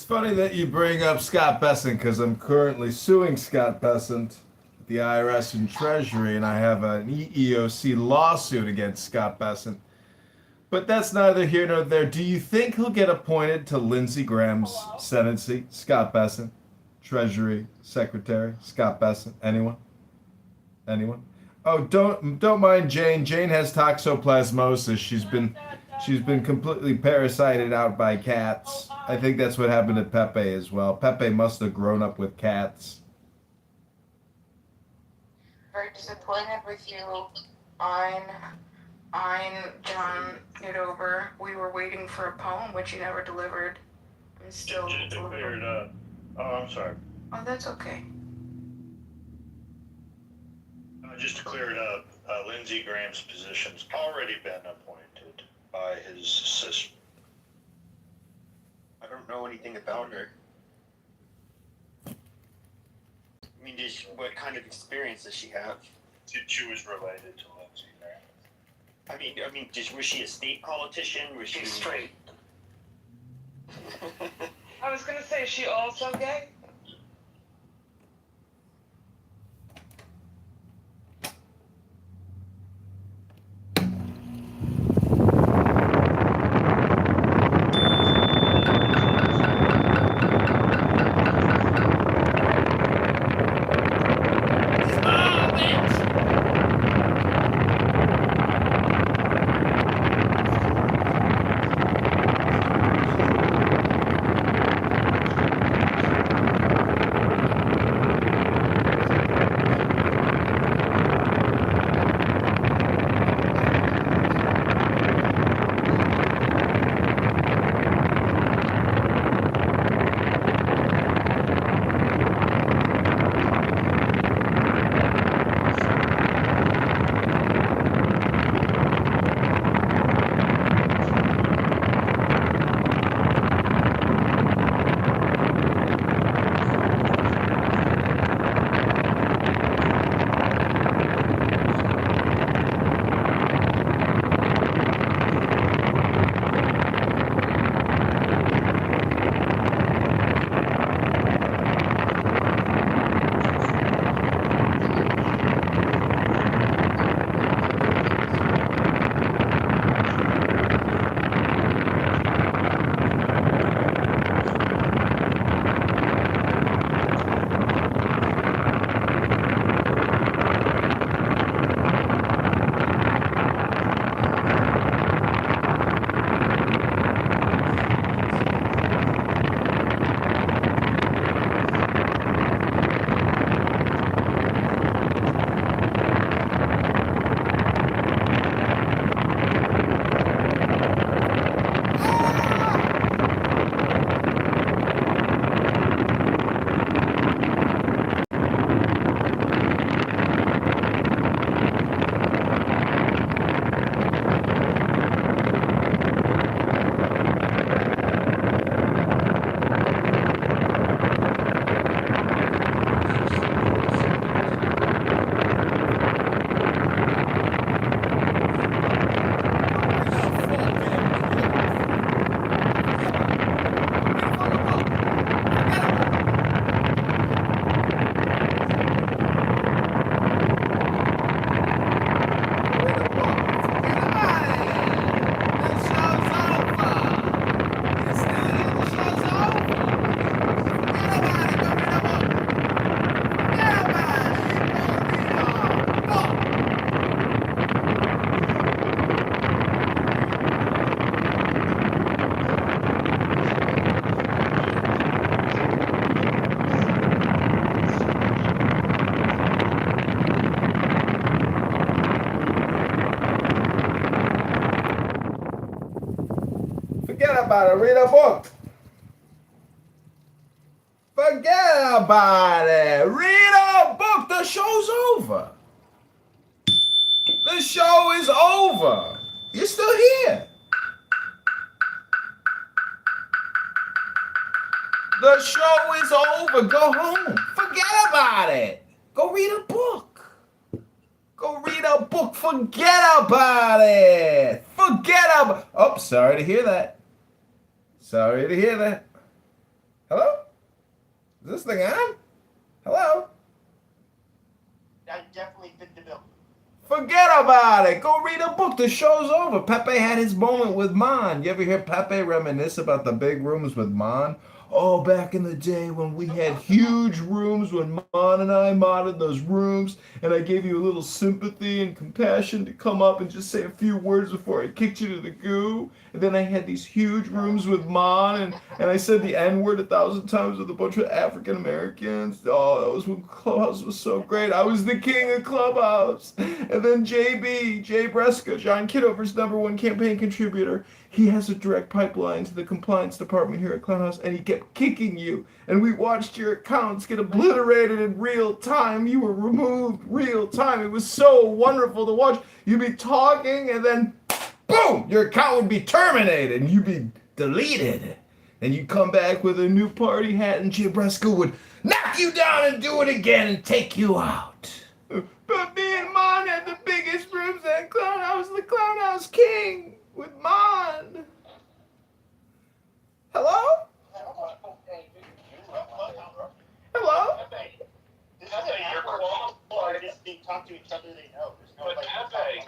funny that you bring up Scott Bessent because I'm currently suing Scott Bessent, the IRS and Treasury, and I have an EEOC lawsuit against Scott Bessent. But that's neither here nor there. Do you think he'll get appointed to Lindsey Graham's Senate seat? Scott Bessent, Treasury Secretary, Scott Bessent. Anyone? Anyone? Oh, don't mind Jane. Jane has toxoplasmosis. She's been completely parasited out by cats. I think that's what happened to Pepe as well. Pepe must have grown up with cats. Very disappointed with you. I'm John Kitover. We were waiting for a poem which you never delivered. I'm still Just to clear it up. Oh, I'm sorry. Oh, that's okay. Just to clear it up, Lindsey Graham's position's already been appointed by his sister. I don't know anything about her. I mean, what kind of experience does she have? She was related to Lindsey Graham. Was she a state politician? Was she She's straight. I was gonna say, is she also gay? Forget about it. Read a book. Forget about it. Read a book. The show's over. The show is over. You're still here. The show is over. Go home. Forget about it. Go read a book. Go read a book. Forget about it. Forget about. Oh, sorry to hear that. Sorry to hear that. Hello? Is this thing on? Hello? That definitely fit the bill. Forget about it. Go read a book. The show's over. Pepe had his moment with Mon. You ever hear Pepe reminisce about the big rooms with Mon? Oh, back in the day when we had huge rooms, when Mon and I modded those rooms, and I gave you a little sympathy and compassion to come up and just say a few words before I kicked you to the goo. And then I had these huge rooms with Mon, and I said the N word 1,000 times with a bunch of African Americans. Oh, that was when Clubhouse was so great. I was the king of Clubhouse. And then JB, Jay Breska, John Kitover's #1 campaign contributor, he has a direct pipeline to the compliance department here at Clubhouse, and he kept kicking you. And we watched your accounts get obliterated in real time. You were removed real time. It was so wonderful to watch. You'd be talking, and then boom, your account would be terminated, and you'd be deleted. And you'd come back with a new party hat, and Jay Breska would knock you down and do it again and take you out. But me and Mon had the biggest rooms at Clown House, the Clown House King, with Mon. Hello? Hello? This is a artists being talk to each other they know. There's no But Pepe,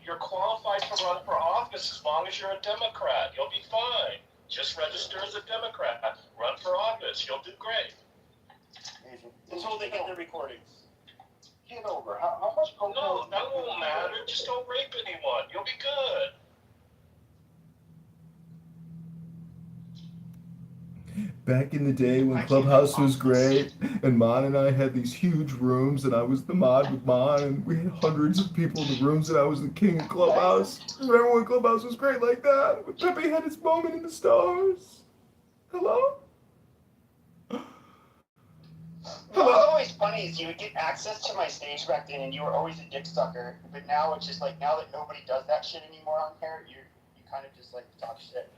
you're qualified to run for office as long as you're a Democrat. You'll be fine. Just register as a Democrat. Run for office. You'll do great. Until they get the recordings. Kitover, how much cocaine? No, that won't matter. Just don't rape anyone. You'll be good. Back in the day when Clubhouse was great, and Mon and I had these huge rooms, and I was the mod with Mon, and we had hundreds of people in the rooms, and I was the king of Clubhouse. Remember when Clubhouse was great like that? When Pepe had his moment in the stars? Hello? What was always funny is you would get access to my stage back then, and you were always a dick sucker. But now it's just like, now that nobody does that shit anymore on here, you kind of just like talk shit.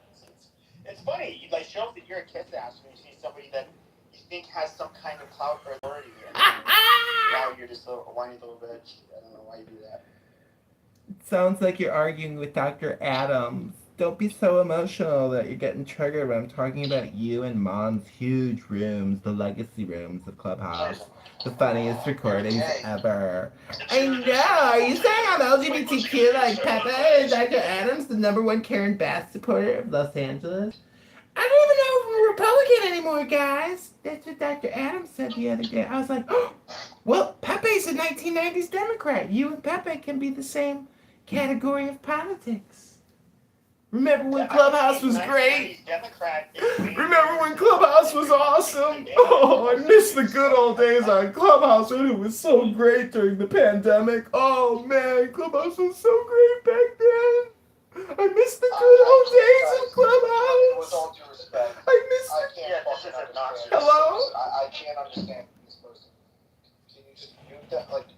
It's funny. You like shows that you're a kiss ass when you see somebody that you think has some kind of clout or authority, and now you're just a whiny little bitch. I don't know why you do that. It sounds like you're arguing with Dr. Adams. Don't be so emotional that you're getting triggered when I'm talking about you and Mon's huge rooms, the legacy rooms of Clubhouse. The funniest recordings ever. I know! Are you saying I'm LGBTQ like Pepe and Dr. Adams, the #1 Karen Bass supporter of Los Angeles? I don't even know if I'm a Republican anymore, guys. That's what Dr. Adams said the other day. I was like, oh, well, Pepe's a 1990s Democrat. You and Pepe can be the same category of politics. Remember when Clubhouse was great? Remember when Clubhouse was awesome? Oh, I miss the good old days on Clubhouse when it was so great during the pandemic. Oh man, Clubhouse was so great back then. I miss the good old days of With Clubhouse. all due respect, I miss I the... can't fucking understand. Hello? I can't understand this person. Can you just mute that? Like,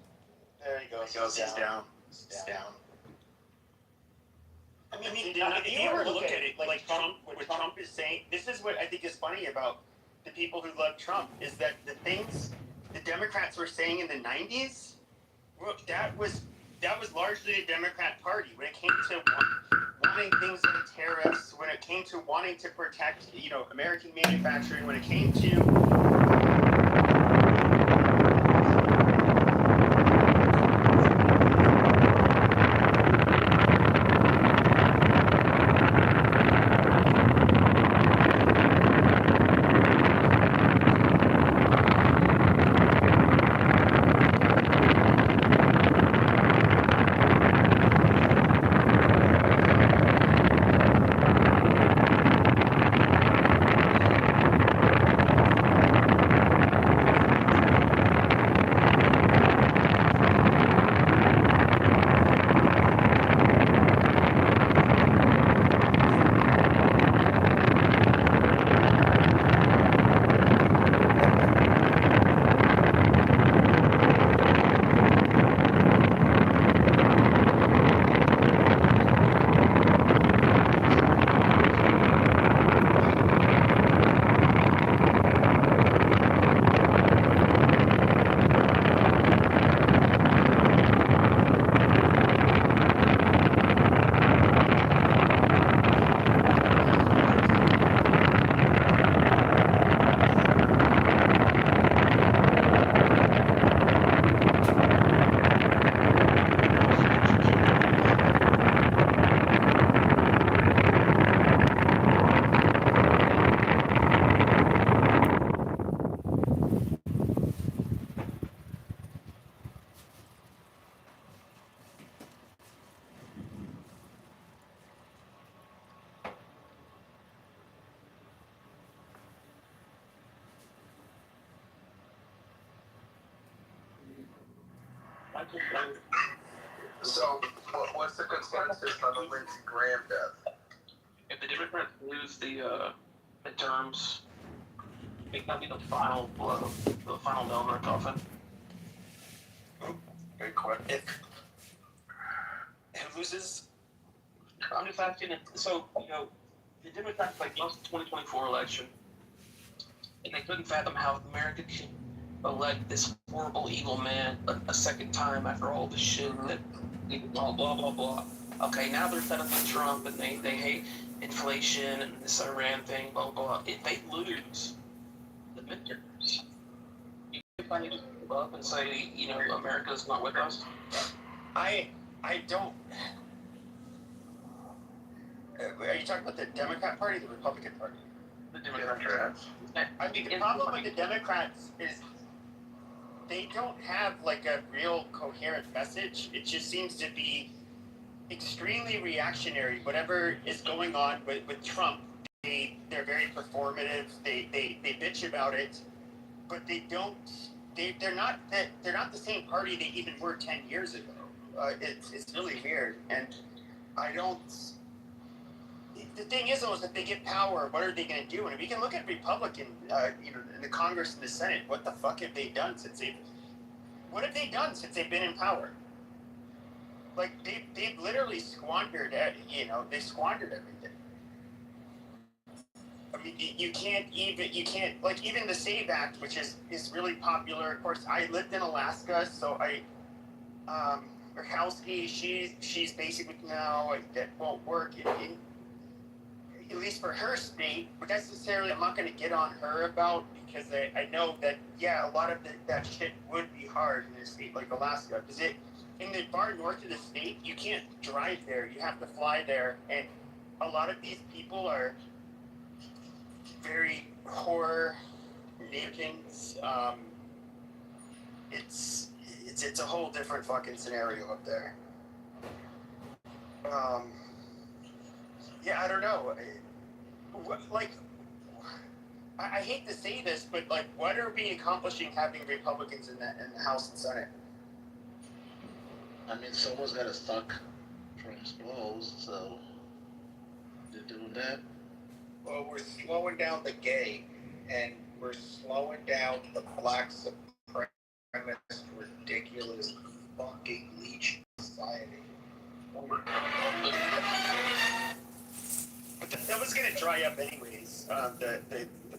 There he goes. He's down. He's down. I mean, if you ever look at it, like Trump, what Trump is saying, this is what I think is funny about the people who love Trump, is that the things the Democrats were saying in the 90s, that was largely a Democrat party. When it came to wanting things like tariffs, when it came to wanting to protect, American manufacturing, when it came to So, what's the consensus on the Lindsey Graham death? If the Democrats lose the midterms, it might be the final blow, the final nail in their coffin. Good question. Who loses? I'm just asking if, so, the Democrats lost the 2024 election, and they couldn't fathom how America could elect this horrible, evil man a second time after all the shit that, blah, blah, blah, blah. Okay, now they're fed up with Trump, and they hate inflation and this Iran thing, blah, blah. If they lose the midterms, you think I need to give up and say, America's not with us? I don't. Are you talking about the Democrat Party or the Republican Party? The Democrats. I mean, the problem with the Democrats is they don't have a real coherent message. It just seems to be extremely reactionary. Whatever is going on with Trump, they're very performative. They bitch about it, but they don't. They're not the same party they even were 10 years ago. It's really weird, and I don't. The thing is, though, is if they get power, what are they going to do? And we can look at Republican, in the Congress and the Senate. What the fuck have they done since they've? What have they done since they've been in power? They've literally squandered. They squandered everything. I mean, you can't even the SAVE Act, which is really popular. Of course, I lived in Alaska, so Murkowski, she's basically now that won't work at least for her state, but necessarily I'm not going to get on her about, because I know that, a lot of that shit would be hard in a state like Alaska, because in the far north of the state, you can't drive there, you have to fly there, and a lot of these people are very poor Americans. It's a whole different fucking scenario up there. I don't know. I hate to say this, but what are we accomplishing having Republicans in the House and Senate? I mean, someone's got to suck Trump's balls, so they're doing that. Well, we're slowing down the gay, and we're slowing down the black supremacist, ridiculous fucking leech society. But that was going to dry up anyways, the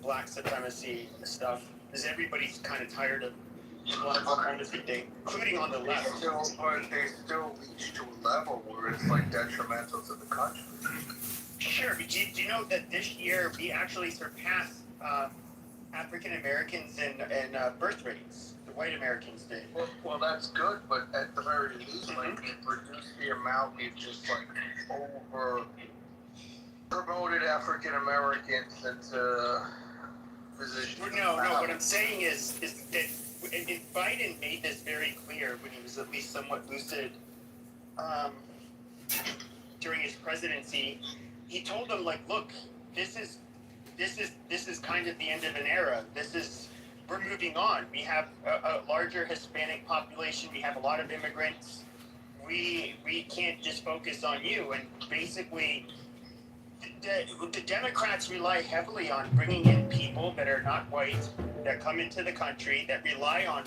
black supremacy stuff, because everybody's kind of tired of black supremacy thing, including on the left. They still reach to a level where it's detrimental to the country. Sure, but do you know that this year we actually surpassed African Americans in birth rates? The white Americans did. Well, that's good, but at the very least, reduce the amount we've just over promoted African Americans into positions. No. What I'm saying is that Biden made this very clear when he was at least somewhat lucid during his presidency. He told them, look, this is kind of the end of an era. We're moving on. We have a larger Hispanic population. We have a lot of immigrants. We can't just focus on you. And basically, the Democrats rely heavily on bringing in people that are not white, that come into the country, that rely on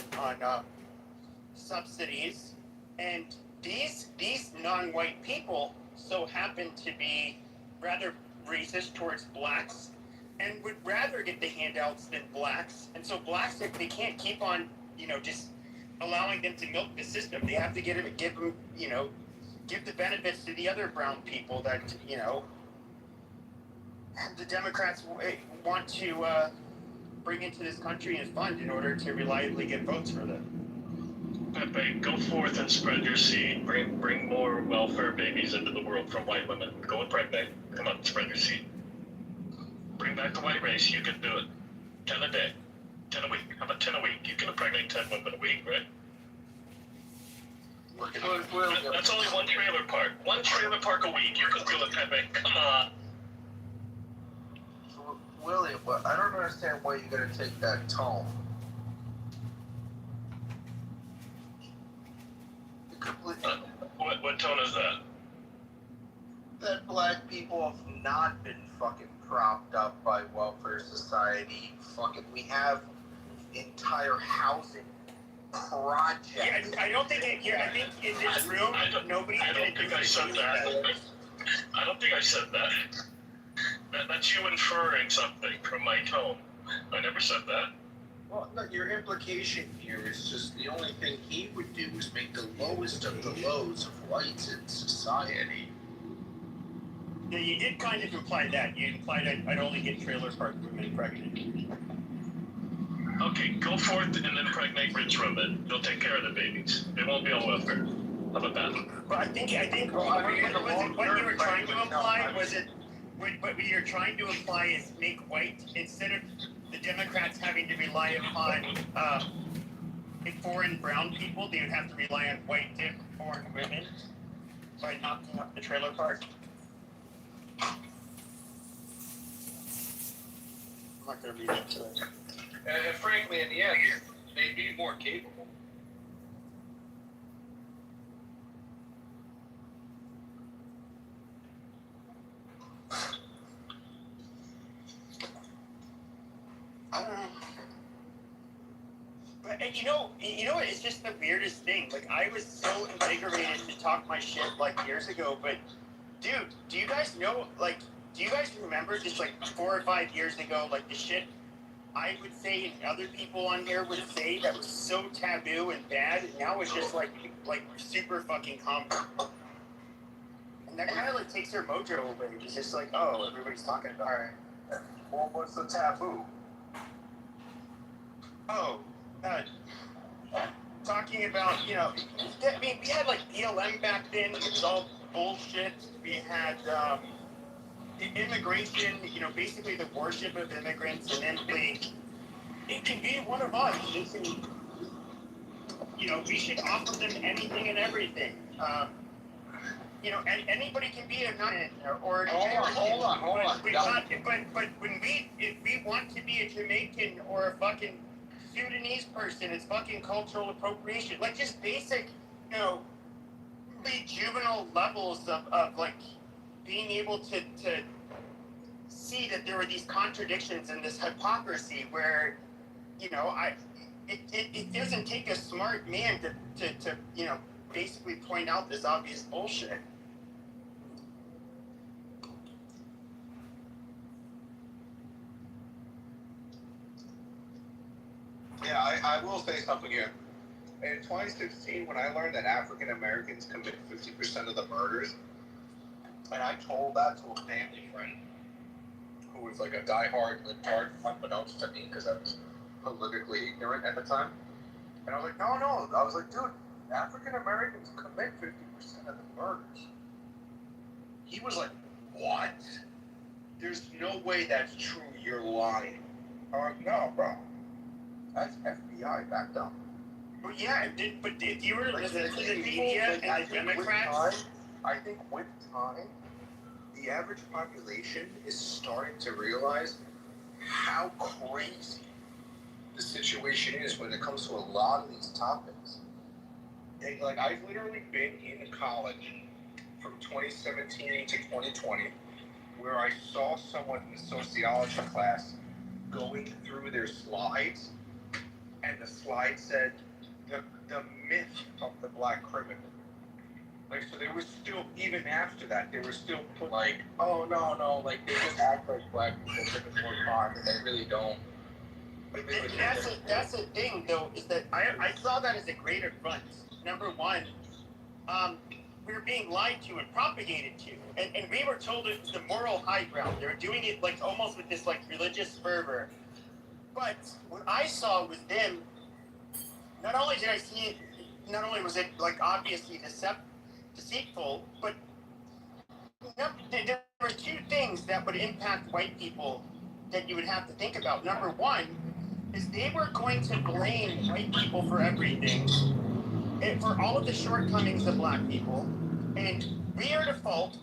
subsidies, and these non-white people so happen to be rather racist towards blacks and would rather get the handouts than blacks. And so blacks, they can't keep on, just allowing them to milk the system. They have to give them, give the benefits to the other brown people that, the Democrats want to bring into this country and fund in order to reliably get votes for them. Pepe, go forth and spread your seed. Bring more welfare babies into the world from white women. Go and pregnate. Come on, spread your seed. Bring back the white race. You can do it. 10 a day. 10 a week. How about 10 a week? You can impregnate 10 women a week, right? That's only one trailer park. One trailer park a week. You can do it, Pepe. Come on. William, but I don't understand why you're going to take that tone. fucking propped up by welfare society. Fucking, we have entire housing projects. Yeah, I don't think it. Yeah, I think in this room, nobody's I don't think I said that. I don't think I said that. That's you inferring something from my tone. I never said that. Well, no, your implication here is just the only thing he would do is make the lowest of the lows of whites in society. Yeah, you did kind of imply that. You implied I'd only get trailer park women pregnant. Okay, go forth and impregnate rich women. You'll take care of the babies. They won't be on welfare. How about that? But I think what you were trying to imply was it. What you're trying to imply is make white, instead of the Democrats having to rely upon foreign brown people, they would have to rely on white foreign women by knocking up the trailer park. I'm not going to read into it. And frankly, in the end, they'd be more capable. I don't know. But you know what? It's just the weirdest thing. Like, I was so invigorated to talk my shit like years ago, but dude, do you guys know? Like, do you guys remember just like 4 or 5 years ago, like the shit I would say and other people on here would say that was so taboo and bad, and now it's just like super fucking common. And that kind of like takes their mojo away. It's just like, oh, everybody's talking about it. Well, what's the taboo? Oh, talking about, I mean, we had like BLM back then. It was all bullshit. We had immigration, basically the worship of immigrants, and then it can be one of us. It can, we should offer them anything and everything. And anybody can be a nut or Hold on. But if we want to be a Jamaican or a fucking Sudanese person, it's fucking cultural appropriation. Like, just basic, juvenile levels of like being able to see that there were these contradictions and this hypocrisy where, it doesn't take a smart man to basically point out this obvious bullshit. Yeah, I will say something here. In 2016, when I learned that African Americans commit 50% of the murders, and I told that to a family friend who was like a diehard libtard, unbeknownst to me, because I was politically ignorant at the time. And I was like, no. I was like, dude, African Americans commit 50% of the murders. He was like, what? There's no way that's true. You're lying. I'm like, no, bro. That's FBI backed up. Well, yeah, but if you were to listen to the media and the Democrats... I think with time, the average population is starting to realize how crazy the situation is when it comes to a lot of these topics. And, like, I've literally been in college from 2017 to 2020 where I saw someone in the sociology class going through their slides, and the slide said the myth of the black criminal. Like, so there was still, even after that, they were still put like, oh no, like they just act like black people commit more crime, and they really don't. But that's the thing, though, is that I saw that as a great affront. Number one, we were being lied to and propagated to, and we were told it was the moral high ground. They were doing it like almost with this like religious fervor. But what I saw was them. Not only did I see it, not only was it like obviously deceitful, but there were two things that would impact white people that you would have to think about. Number one is they were going to blame white people for everything, and for all of the shortcomings of black people, and we are at fault.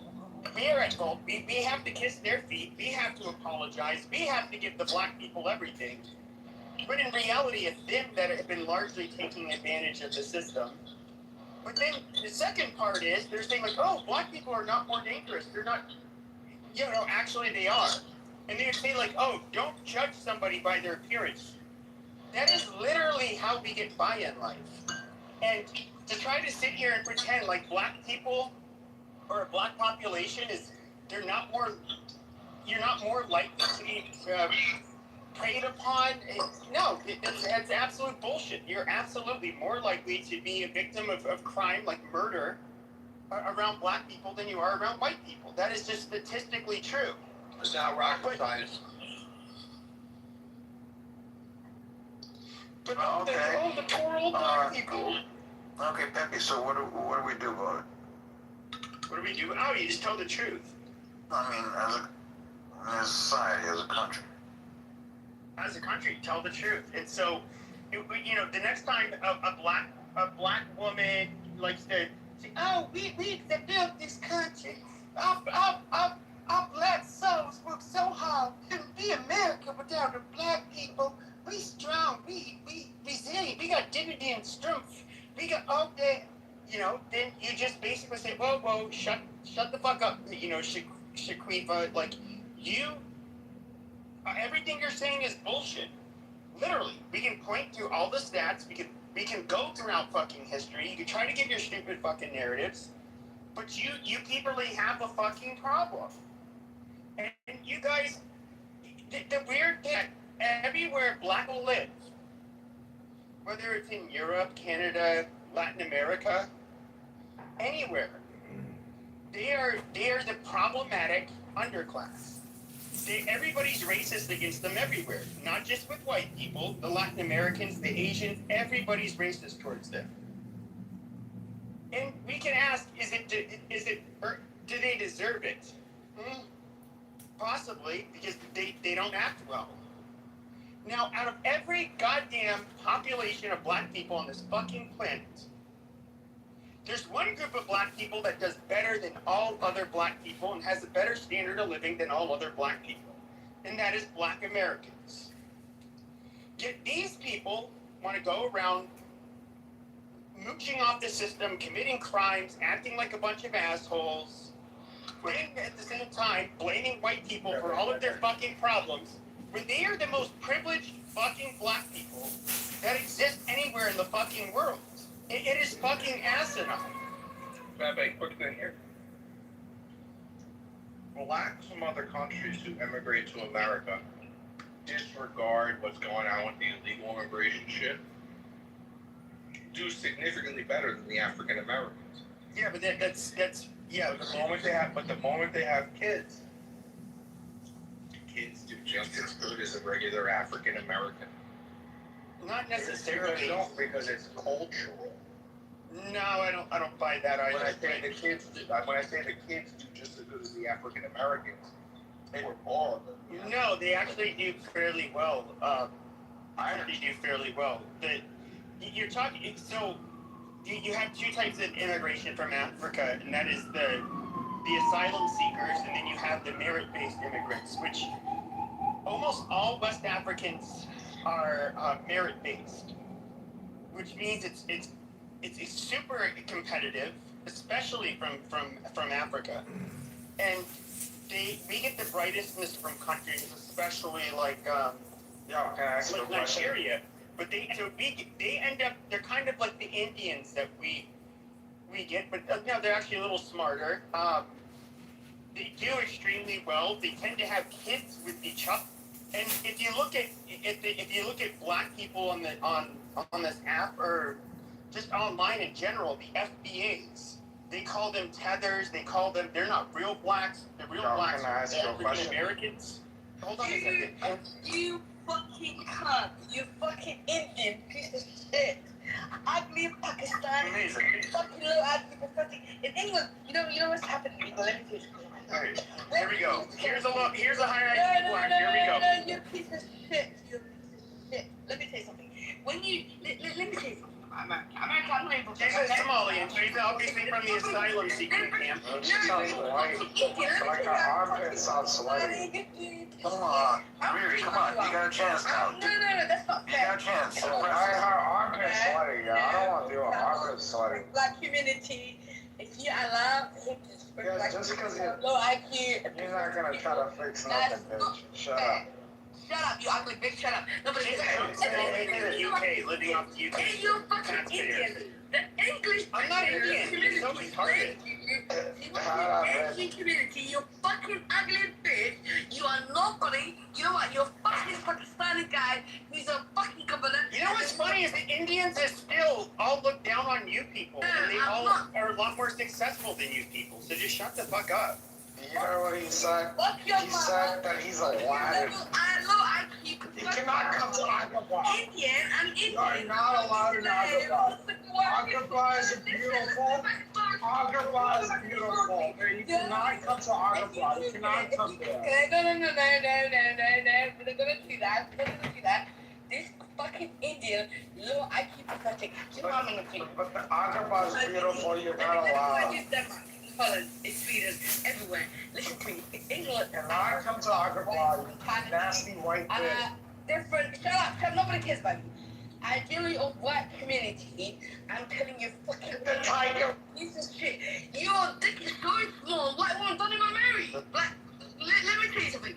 We are at fault. We have to kiss their feet. We have to apologize. We have to give the black people everything. But in reality, it's them that have been largely taking advantage of the system. But then the second part is they're saying like, oh, black people are not more dangerous. They're not, No, actually they are. And they would say like, oh, don't judge somebody by their appearance. That is literally how we get by in life. And to try to sit here and pretend like black people or a black population you're not more likely to be preyed upon. No, it's absolute bullshit. You're absolutely more likely to be a victim of crime like murder around black people than you are around white people. That is just statistically true. It's not rocket science. But Okay. the poor old black people. Okay, Pepe, so what do we do about it? What do we do? Oh, you just tell the truth. I mean, as a society, as a country. As a country, tell the truth. And so, the next time a black woman likes to say, "Oh, we built this country. Our black souls work so hard. Couldn't be America without the black people. We strong. We resilient. We got dignity and strength. We got all that." Then you just basically say, "Whoa, shut the fuck up." Shaquiva, like you. Everything you're saying is bullshit. Literally, we can point to all the stats. We can go throughout fucking history. You can try to give your stupid fucking narratives, but you people have a fucking problem. And you guys, the weird thing, everywhere black people live, whether it's in Europe, Canada, Latin America, anywhere, they are the problematic underclass. Everybody's racist against them everywhere, not just with white people, the Latin Americans, the Asians, everybody's racist towards them. And we can ask, or do they deserve it? Possibly, because they don't act well. Now, out of every goddamn population of black people on this fucking planet, there's one group of black people that does better than all other black people and has a better standard of living than all other black people. And that is black Americans. Yet these people want to go around mooching off the system, committing crimes, acting like a bunch of assholes, and at the same time blaming white people for all of their fucking problems, when they are the most privileged fucking black people that exist anywhere in the fucking world. It is fucking asinine. Pepe, quick thing here. Blacks from other countries who immigrate to America disregard what's going on with the illegal immigration shit. Do significantly better than the African Americans. Yeah, but that's The moment they have kids do just as good as a regular African American. not necessarily. Because it's cultural. No, I don't buy that either. When I say the kids do just as good as the African Americans, they were all of them. No, they actually do fairly well. They do fairly well. You're talking. So you have two types of immigration from Africa, and that is the asylum seekers, and then you have the merit-based immigrants, which almost all West Africans are merit-based, which means it's super competitive, especially from Africa, and we get the brightest from countries, especially like Nigeria, but they end up, they're kind of like the Indians that we get, but no, they're actually a little smarter. They do extremely well. They tend to have kids with each other. And if you look at black people on this app or just online in general, the FBAs, they call them tethers. They're not real blacks. They're real blacks. African Americans. Hold on a second. You fucking cunt. You fucking Indian piece of shit. I believe Pakistan. Amazing. Fucking little ass people. Fucking in England. You know what's happening? Let me tell you. Alright, here we go. Here's a highlight of black. Here we go. No, you piece of shit. You piece of shit. Let me tell you something. When you let me tell you something. I'm able to. She's a Somalian. She's obviously from the asylum seeking camp. Like our armpit sounds sweaty. Come on. Riri, come on. You got a chance now. No, that's not fair. You got a chance. Her armpit sweaty, yeah. I don't want to do an armpit sweaty. Black community, if you allow him to speak Yeah, like just 'cause you're- low IQ, You're not gonna try to fix that's nothing, not bitch. Shut fair. up. Shut up, you ugly bitch, shut up. Nobody She's cares. in the UK, living off the UK. Hey, you fucking taxpayers. Indian. The English I'm not speaking Indian. community You're so retarded. See what Shut up, the bitch. Asian community, you fucking ugly bitch. You are nobody. You know what? You're a fucking Pakistani guy who's a fucking governor. You know what's funny is the Indians is still all look down on you people, and they all are a lot more successful than you people. So just shut the fuck up. You know what he said? Fuck your He said that he's a liar. I know I keep. You cannot come to Agrabah. Indian. I'm Indian. You are not allowed in Agrabah. Agrabah is beautiful. Agrabah is beautiful. You cannot come to Agrabah. You cannot come there. No. We're not gonna do that. We're not gonna do that. This fucking Indian, low IQ pathetic. You know what I'm gonna do? But the Agrabah is beautiful. You're not allowed. Holland, it's Sweden, everywhere. Listen to me. England. You cannot come to Agrabah, you nasty white bitch. Different. Shut up. Nobody cares about you. Ideally of white community, I'm telling you, fucking The tiger. piece of shit. Your dick is so small. White woman don't even marry. Like, let me tell you something.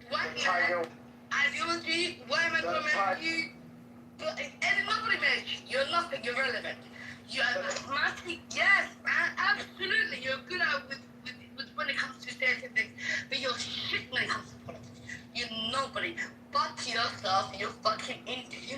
White The tiger. ideology, white men don't marry you. But and nobody marries you. You're nothing. You're irrelevant. You are asthmatic. Yes, absolutely. You're good at with when it comes to certain things, but you're shit when it comes to politics. You're nobody. Fuck yourself. You fucking Indian. You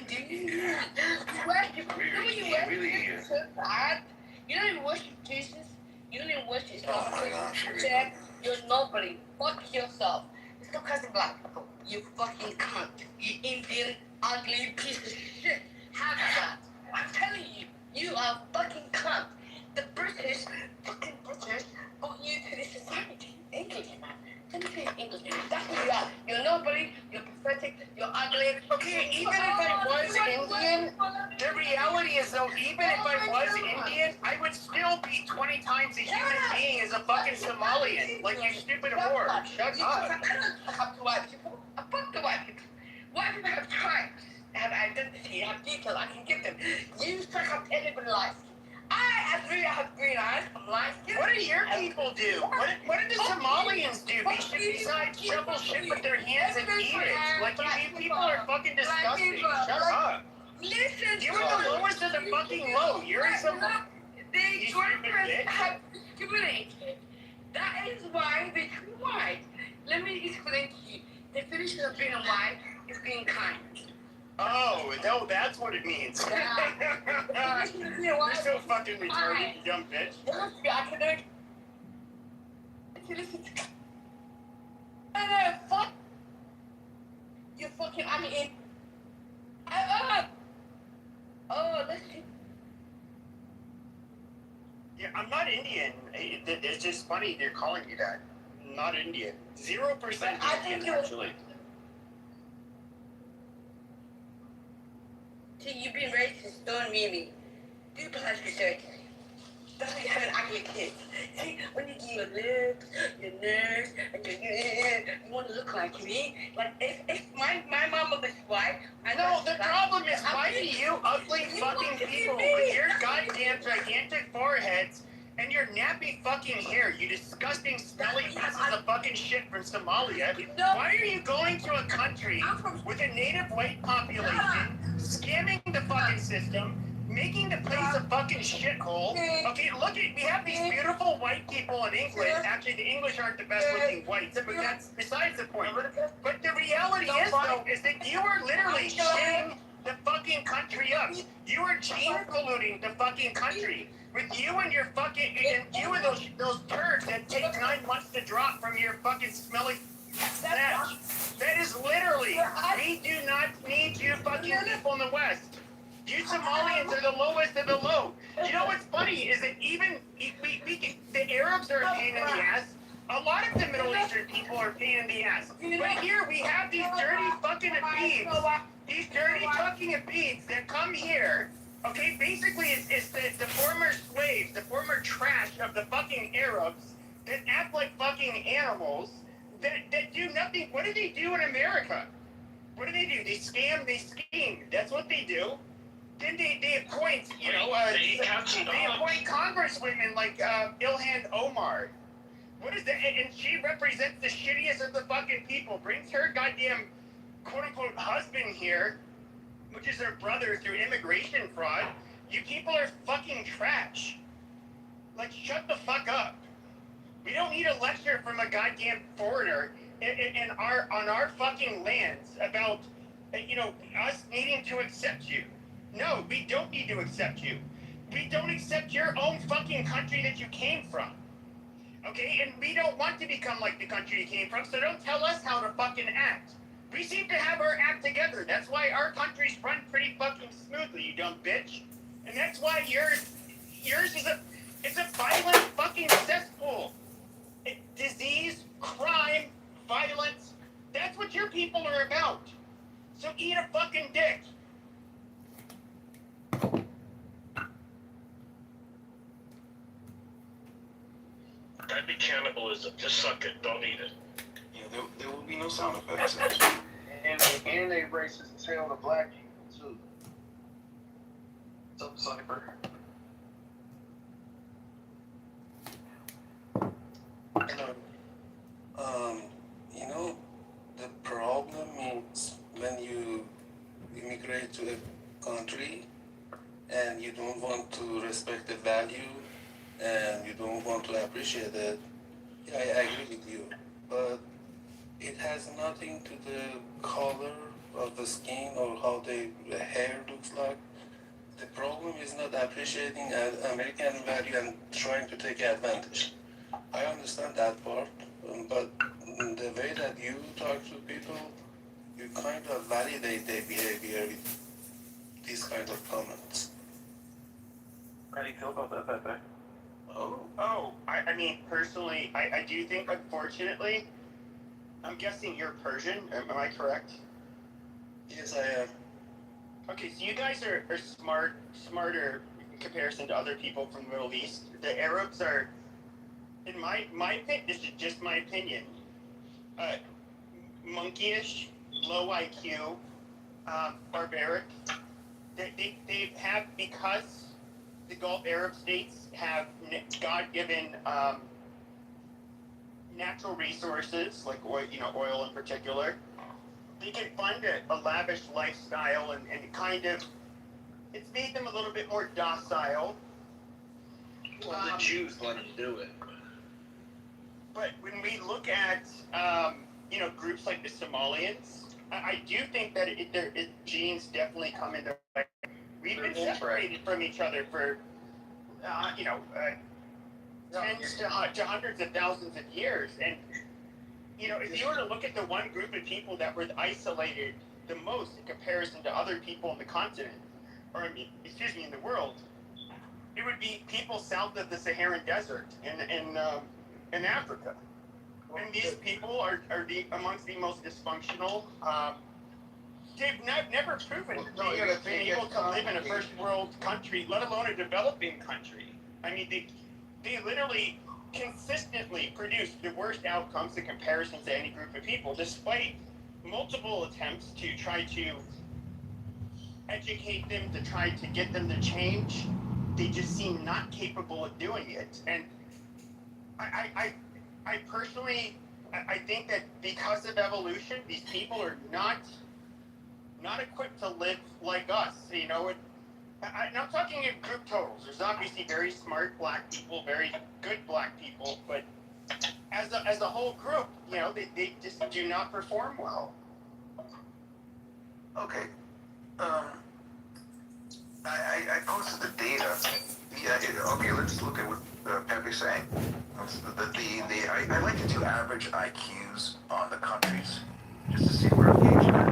worship. You worship so bad. You don't even worship Jesus. You don't even worship Islam. You're nobody. Fuck yourself. Stop cussing black people. You fucking cunt. You Indian, ugly piece of shit. Have that. I'm telling you. You are fucking cunt. The British, fucking British, brought you to this society. English, man. Let me tell you English. That's who you are. You're nobody. You're pathetic. You're ugly. Okay, even if I was Indian, the reality is though, even if I was Indian, I would still be 20 times a human being as a fucking Somalian. Like you stupid whore. Shut up. I don't talk to white people. I fuck the white people. White people have tribes, have identity, have details. I can give them. You suck up everybody's life. I have green eyes. I'm light skinned. What do your people do? What do the Somalians do? They should besides shovel shit with their hands and eat it. Like you people are fucking disgusting. Shut up. Listen, You are the lowest of the fucking low. You're in some. They have discriminated. That is why they treat white. Let me explain to you. The definition of being white is being kind. Oh, no, that's what it means. You're so fucking retarded, you dumb bitch. You must be academic. Listen to no, fuck. You fucking, I mean, oh, listen. Yeah, I'm not Indian. It's just funny they're calling me that. I'm not Indian. 0% I think Indian, actually. See, you've been racist, don't mean me. Do plastic surgery. That's why you have an ugly kid. See, when you do your lips, your nose, and you want to look like me. Like, if my mama was white, I No, the problem is, why do you ugly fucking people with your goddamn gigantic foreheads and your nappy fucking hair, you disgusting, smelly pieces of fucking shit from Somalia, why are you going to a country with a native white population, scamming the fucking system, making the place a fucking shithole? Okay, look at, we have these beautiful white people in England. Actually, the English aren't the best looking whites, but that's besides the point. But the reality is, though, is that you are literally shitting the fucking country up. You are gene polluting the fucking country. With you and your fucking, and you and those turds that take 9 months to drop from your fucking smelly snatch. That is literally, we do not need you fucking people in the West. You Somalians are the lowest of the low. You know what's funny is that even, the Arabs are a pain in the ass. A lot of the Middle Eastern people are a pain in the ass. But here we have these dirty fucking Habibs, these dirty fucking Habibs that come here. Okay, basically it's the former slaves, the former trash of the fucking Arabs that act like fucking animals that do nothing. What do they do in America? What do? They scam, they scheme. That's what they do. Then they appoint, They captured they appoint congresswomen like Ilhan Omar. What is that? And she represents the shittiest of the fucking people. Brings her goddamn quote-unquote husband here, which is her brother through immigration fraud. You people are fucking trash. Like, shut the fuck up. We don't need a lecture from a goddamn foreigner on our fucking lands about, us needing to accept you. No, we don't need to accept you. We don't accept your own fucking country that you came from. Okay? And we don't want to become like the country you came from, so don't tell us how to fucking act. We seem to have our act together. That's why our country's run pretty fucking smoothly, you dumb bitch. And that's why yours is it's a violent fucking cesspool. Disease, crime, violence. That's what your people are about. So eat a fucking dick. That'd be cannibalism. Just suck it. Don't eat it. Yeah, there will be no sound effects. And they racist as hell to black people too. What's up, Cypher? The problem is when you immigrate to a country and you don't want to respect the value and you don't want to appreciate it. Yeah, I agree with you, but it has nothing to the color of the skin or how the hair looks like. The problem is not appreciating American value and trying to take advantage. I understand that part, but the way that you talk to people, you kind of validate their behavior with these kind of comments. How do you feel about that, Pepe? I mean, personally, I do think, unfortunately, I'm guessing you're Persian, am I correct? Yes, I am. Okay, so you guys are smarter in comparison to other people from the Middle East. The Arabs are, in my opinion, this is just my opinion, monkeyish, low IQ, barbaric. They have, because the Gulf Arab states have God-given natural resources, like oil in particular, they can fund a lavish lifestyle and kind of, it's made them a little bit more docile. Well, the Jews let them do it. But when we look at, groups like the Somalians, I do think that genes definitely come into play. We've been separated from each other for, tens to hundreds of thousands of years. And, if you were to look at the one group of people that were isolated the most in comparison to other people in the continent, in the world, it would be people south of the Saharan Desert in Africa. And these people are amongst the most dysfunctional. They've never proven they have been able to live in a first world country, let alone a developing country. I mean, they literally consistently produce the worst outcomes in comparison to any group of people, despite multiple attempts to try to educate them, to try to get them to change. They just seem not capable of doing it. And I personally, I think that because of evolution, these people are not equipped to live like us. I'm not talking in group totals. There's obviously very smart black people, very good black people, but as a whole group, they just do not perform well. Okay. I posted the data. Yeah. Okay. Let's look at what Pepe's saying. I like to do average IQs on the countries just to see where engagement.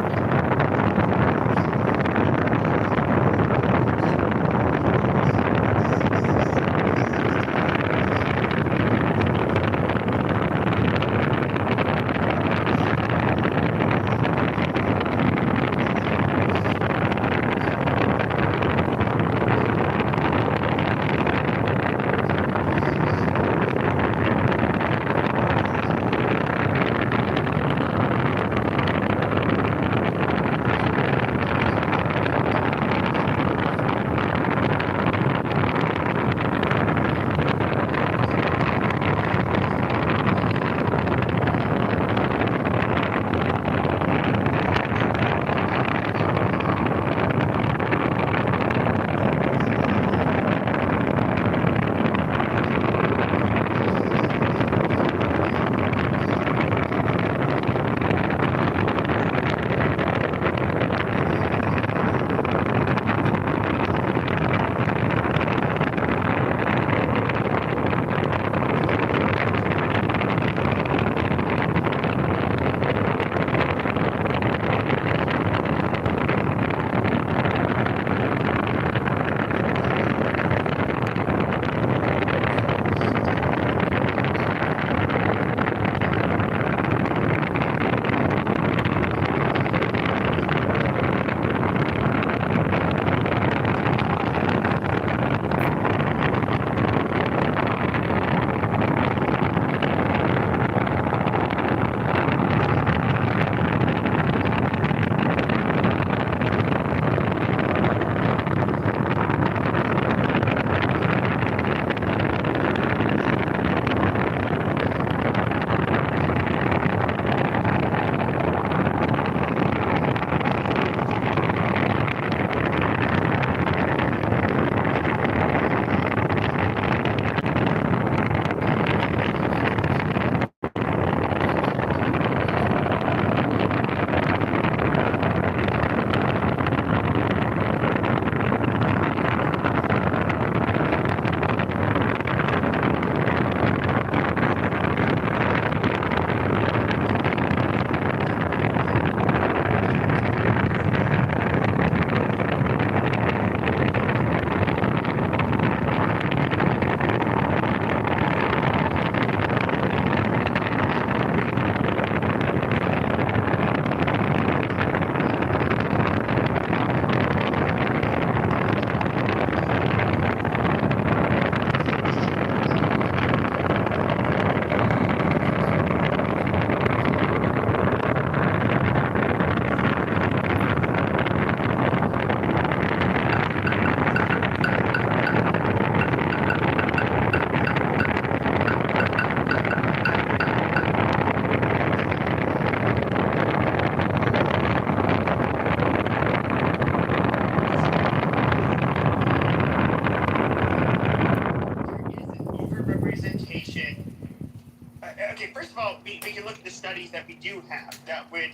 the studies that we do have that would.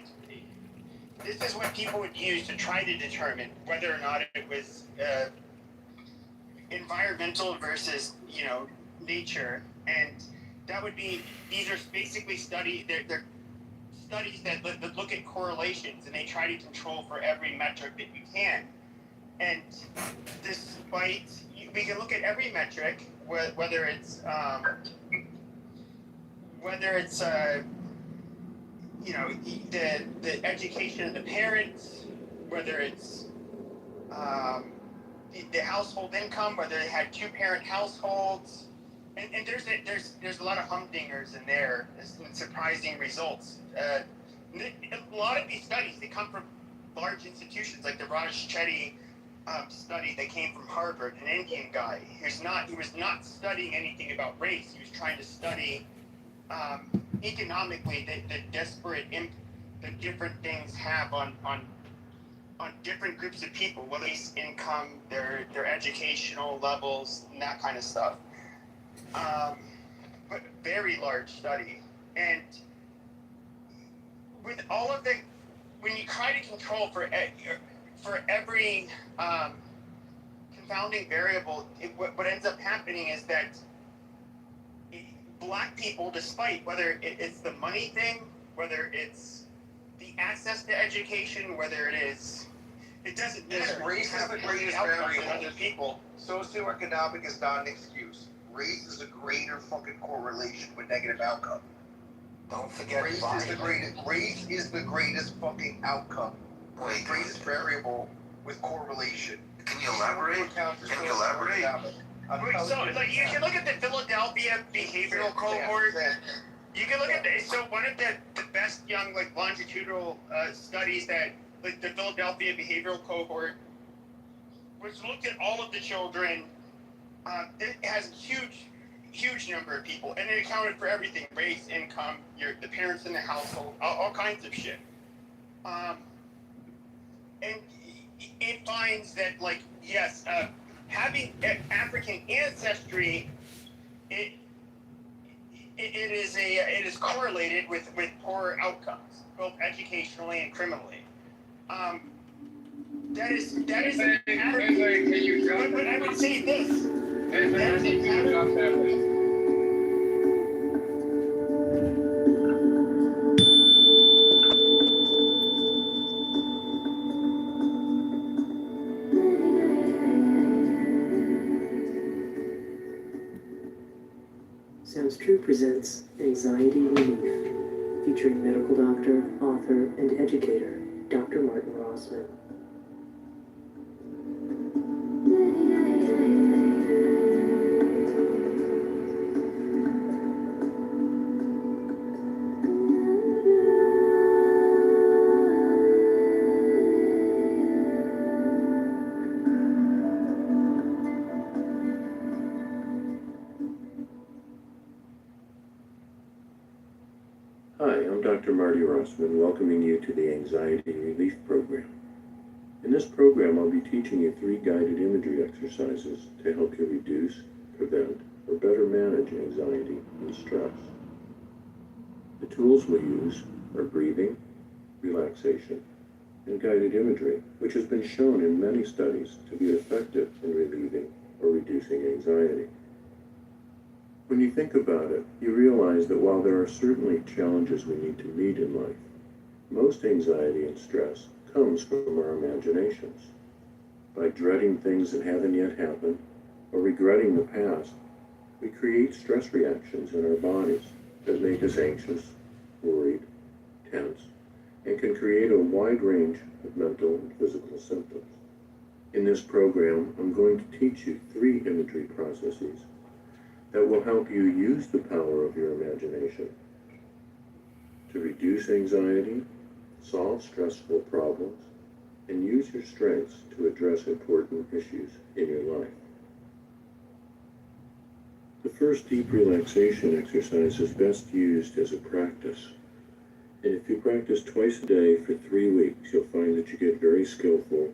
This is what people would use to try to determine whether or not it was environmental versus, nature, and that would be. These are basically they're studies that look at correlations, and they try to control for every metric that you can. And despite, we can look at every metric, whether it's the education of the parents, whether it's the household income, whether they had 2-parent households, and there's a lot of humdingers in there. There's some surprising results. A lot of these studies, they come from large institutions like the Raj Chetty study that came from Harvard, an Indian guy. He was not studying anything about race. He was trying to study economically the disparate the different things have on different groups of people, whether it's income, their educational levels, and that kind of stuff. But very large study. And with all of when you try to control for every confounding variable, what ends up happening is that Black people, despite whether it's the money thing, whether it's the access to education, whether it doesn't matter. Race is the greatest variable. Other people. Socioeconomic is not an excuse. Race is a greater fucking correlation with negative outcome. Don't forget race is the greatest fucking outcome. The greatest variable with correlation. Can you elaborate? You can look at the Philadelphia behavioral cohort. You can look at one of the best young longitudinal studies that the Philadelphia behavioral cohort, which looked at all of the children. It has a huge number of people, and it accounted for everything: race, income, the parents in the household, all kinds of shit. And it finds that, yes, having African ancestry, it is correlated with poorer outcomes, both educationally and criminally. That is. But I would say this. Sounds True presents Anxiety Relief, featuring medical doctor, author, and educator, Dr. Martin Rossman. Hi, I'm Dr. Marty Rossman, welcoming you to the Anxiety Relief Program. In this program, I'll be teaching you 3 guided imagery exercises to help you reduce, prevent, or better manage anxiety and stress. The tools we'll use are breathing, relaxation, and guided imagery, which has been shown in many studies to be effective in relieving or reducing anxiety. When you think about it, you realize that while there are certainly challenges we need to meet in life, most anxiety and stress comes from our imaginations. By dreading things that haven't yet happened, or regretting the past, we create stress reactions in our bodies that make us anxious, worried, tense, and can create a wide range of mental and physical symptoms. In this program, I'm going to teach you 3 imagery processes that will help you use the power of your imagination to reduce anxiety, solve stressful problems, and use your strengths to address important issues in your life. The first deep relaxation exercise is best used as a practice. And if you practice twice a day for 3 weeks, you'll find that you get very skillful